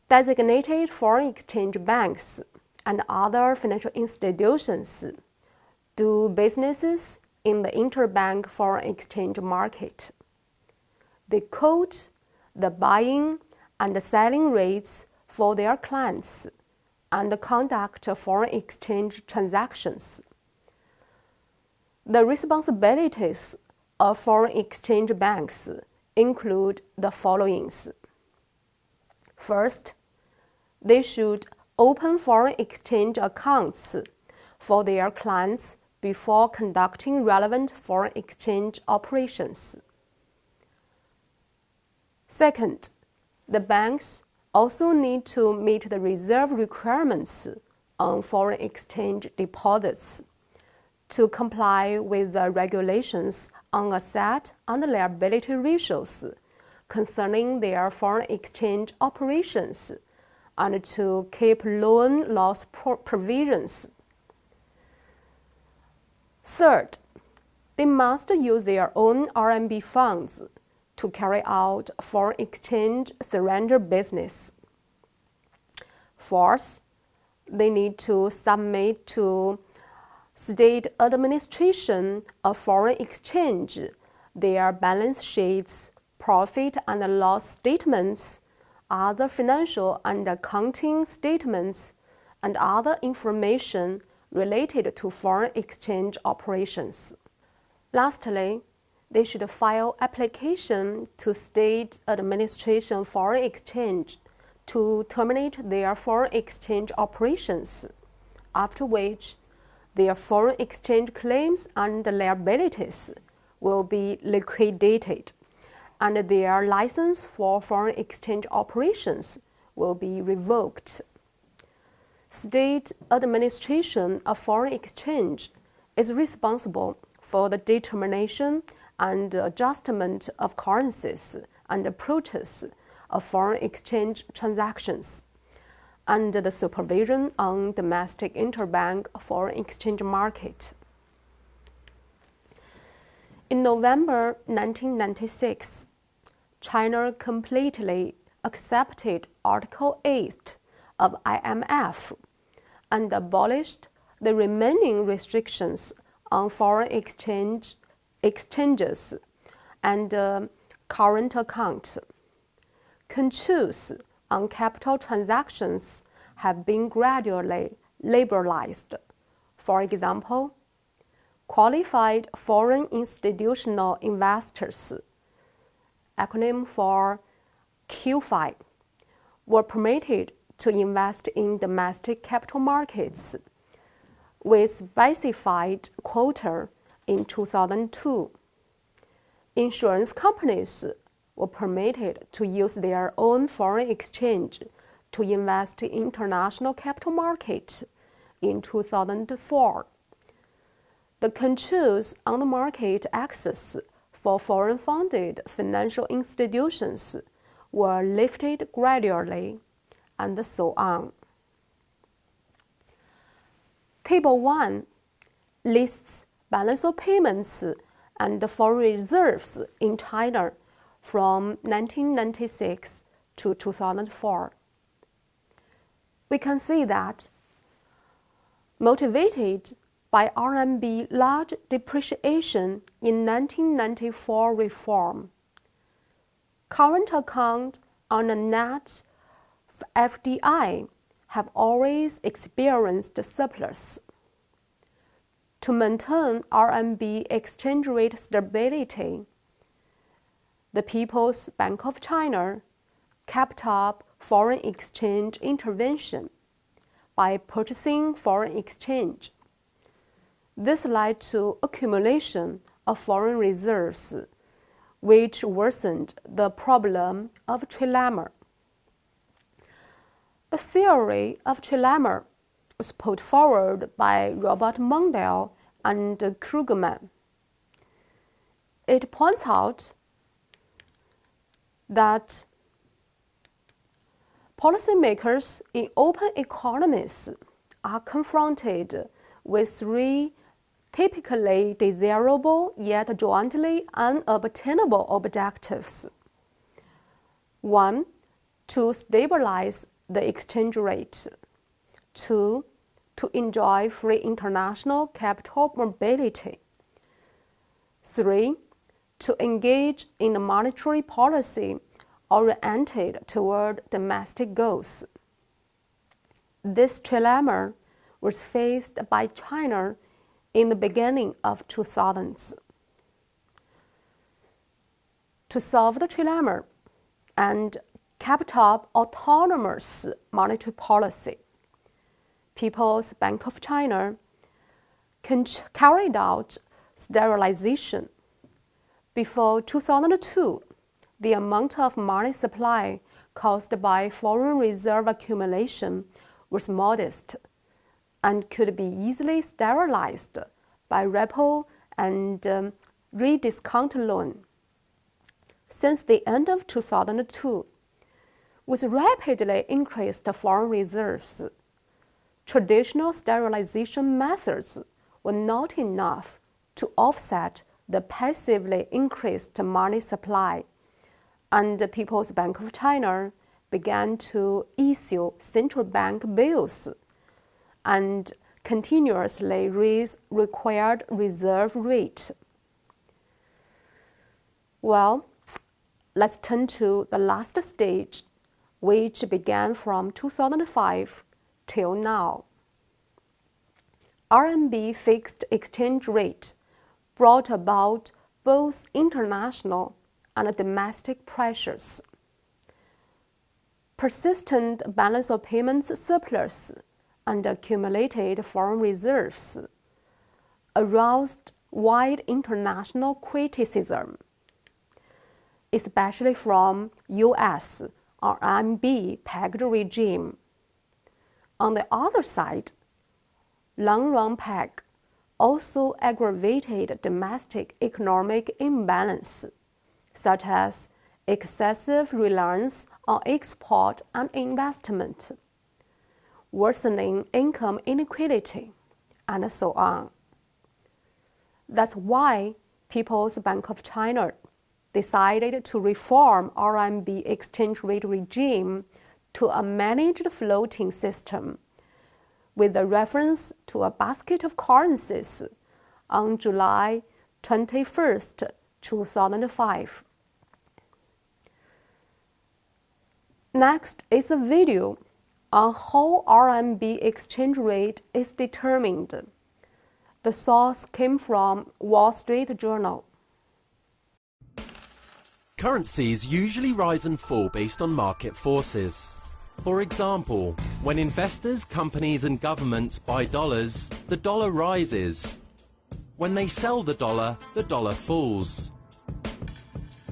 Designated foreign exchange banks and other financial institutions do businesses in the interbank foreign exchange market. They quote the buying and selling rates for their clients and conduct foreign exchange transactions. The responsibilities of foreign exchange banks include the following. First, they should open foreign exchange accounts for their clients before conducting relevant foreign exchange operations. Second, the banks also need to meet the reserve requirements on foreign exchange deposits to comply with the regulations on asset and liability ratios concerning their foreign exchange operations and to keep loan loss provisions. Third, they must use their own RMB funds to carry out foreign exchange surrender business. Fourth, they need to submit to State Administration of Foreign Exchange their balance sheets, profit and loss statements, other financial and accounting statements, and other information related to foreign exchange operations. Lastly, they should file application to State Administration Foreign Exchange to terminate their foreign exchange operations, after which their foreign exchange claims and liabilities will be liquidated, and their license for foreign exchange operations will be revoked. State Administration of Foreign Exchange is responsible for the determination and adjustment of currencies and approaches of foreign exchange transactions, and the supervision on domestic interbank foreign exchange market. In November 1996, China completely accepted Article 8 of IMF and abolished the remaining restrictions on foreign exchanges and current accounts. Controls on capital transactions have been gradually liberalized. For example, qualified foreign institutional investors, acronym for QFI, were permitted to invest in domestic capital markets with specified quota in 2002. Insurance companies were permitted to use their own foreign exchange to invest in international capital markets in 2004. The controls on the market access for foreign-funded financial institutions were lifted gradually, and so on. Table 1 lists balance of payments and foreign reserves in China from 1996 to 2004. We can see that, motivated by RMB large depreciation in 1994 reform, current account on a net FDI have always experienced surplus. To maintain RMB exchange rate stability, the People's Bank of China kept up foreign exchange intervention by purchasing foreign exchange. This led to accumulation of foreign reserves, which worsened the problem of trilemma. The theory of trilemma was put forward by Robert Mundell and Krugman. It points out that policymakers in open economies are confronted with three typically desirable yet jointly unobtainable objectives. 1. To stabilize the exchange rate. 2. To enjoy free international capital mobility. 3. To engage in a monetary policy oriented toward domestic goals. This trilemma was faced by China in the beginning of 2000s. To solve the trilemma and kept up autonomous monetary policy, People's Bank of China carried out sterilization. Before 2002, the amount of money supply caused by foreign reserve accumulation was modest and could be easily sterilized by repo and rediscount loan. Since the end of 2002, with rapidly increased foreign reserves, traditional sterilization methods were not enough to offset the passively increased money supply, and the People's Bank of China began to issue central bank bills and continuously raise required reserve rate. Well, let's turn to the last stage, which began from 2005 till now. RMB fixed exchange rate brought about both international and domestic pressures. Persistent balance of payments surplus and accumulated foreign reserves aroused wide international criticism, especially from US RMB-pegged regime. On the other side, long-run peg also aggravated domestic economic imbalance, such as excessive reliance on export and investment, worsening income inequality, and so on. That's why People's Bank of China decided to reform RMB exchange rate regime to a managed floating system with a reference to a basket of currencies on July 21st, 2005. Next is a video on how RMB exchange rate is determined. The source came from Wall Street Journal. Currencies usually rise and fall based on market forces. For example, when investors, companies and governments buy dollars, the dollar rises. When they sell the dollar falls.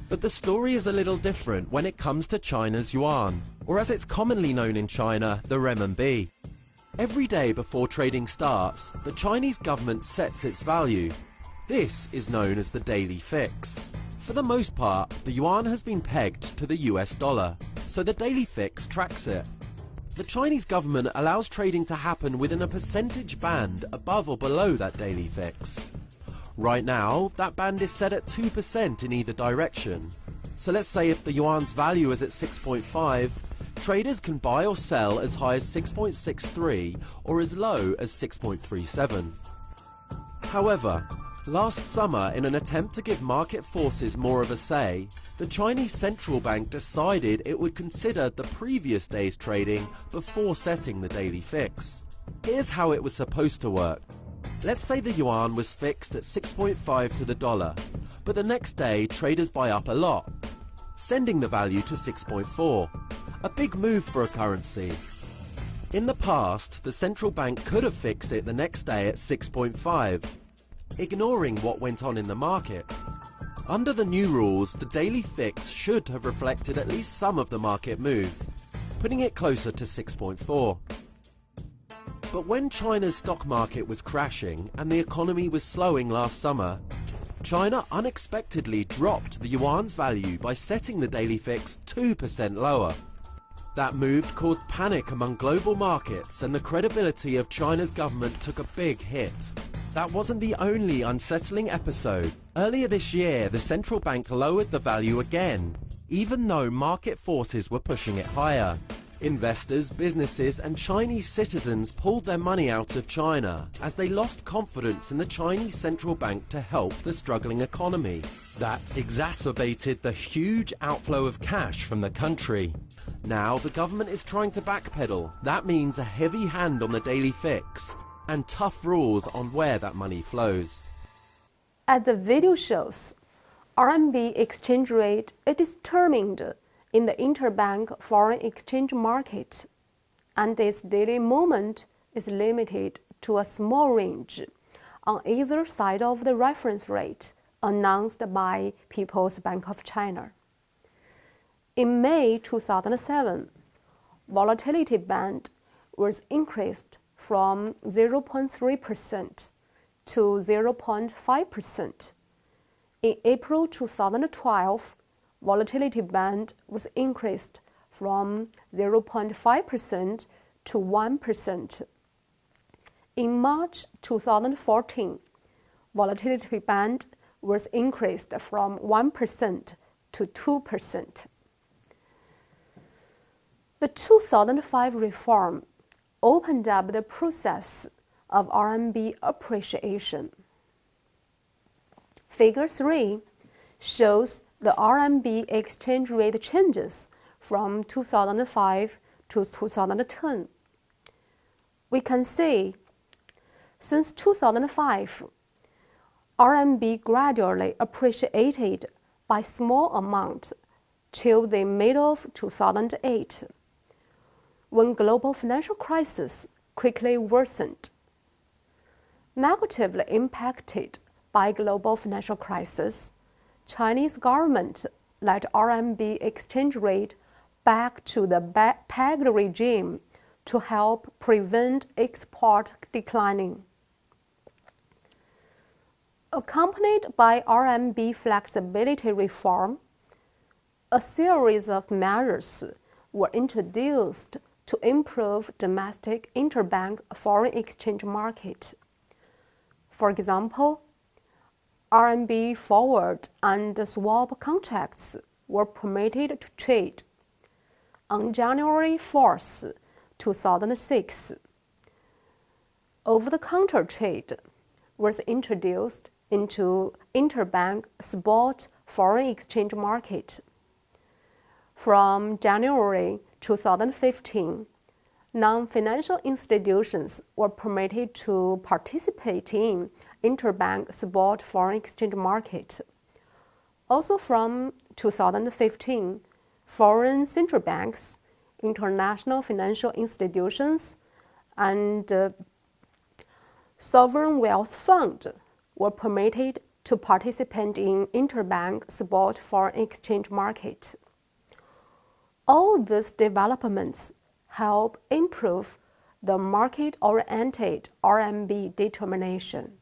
But the story is a little different when it comes to China's yuan, or as it's commonly known in China, the renminbi. Every day before trading starts, the Chinese government sets its value. This is known as the daily fix. For the most part, the yuan has been pegged to the US dollar, so the daily fix tracks it. The Chinese government allows trading to happen within a percentage band above or below that daily fix. Right now, that band is set at 2% in either direction. So let's say if the yuan's value is at 6.5, traders can buy or sell as high as 6.63 or as low as 6.37. However, last summer, in an attempt to give market forces more of a say, the Chinese central bank decided it would consider the previous day's trading before setting the daily fix. Here's how it was supposed to work. Let's say the yuan was fixed at 6.5 to the dollar, but the next day traders buy up a lot, sending the value to 6.4, a big move for a currency. In the past, the central bank could have fixed it the next day at 6.5, ignoring what went on in the market. Under the new rules, the daily fix should have reflected at least some of the market move, putting it closer to 6.4. But when China's stock market was crashing and the economy was slowing last summer, China unexpectedly dropped the yuan's value by setting the daily fix 2% lower. That move caused panic among global markets and the credibility of China's government took a big hit. That wasn't the only unsettling episode. Earlier this year, the central bank lowered the value again, even though market forces were pushing it higher. Investors, businesses and Chinese citizens pulled their money out of China as they lost confidence in the Chinese central bank to help the struggling economy. That exacerbated the huge outflow of cash from the country. Now the government is trying to backpedal. That means a heavy hand on the daily fix and tough rules on where that money flows. As the video shows, RMB exchange rate is determined in the interbank foreign exchange market, and its daily movement is limited to a small range on either side of the reference rate announced by People's Bank of China. In May 2007, volatility band was increased from 0.3% to 0.5%. In April 2012, volatility band was increased from 0.5% to 1%. In March 2014, volatility band was increased from 1% to 2%. The 2005 reform opened up the process of RMB appreciation. Figure 3 shows the RMB exchange rate changes from 2005 to 2010. We can see, since 2005, RMB gradually appreciated by small amount till the middle of 2008, when global financial crisis quickly worsened. Negatively impacted by global financial crisis, Chinese government led RMB exchange rate back to the pegged regime to help prevent export declining. Accompanied by RMB flexibility reform, a series of measures were introduced to improve domestic interbank foreign exchange market. For example, RMB forward and swap contracts were permitted to trade. On January 4, 2006, over-the-counter trade was introduced into interbank spot foreign exchange market. From January 2015, non-financial institutions were permitted to participate in interbank spot foreign exchange market. Also from 2015, foreign central banks, international financial institutions, and sovereign wealth fund were permitted to participate in interbank spot foreign exchange market. All these developments help improve the market-oriented RMB determination.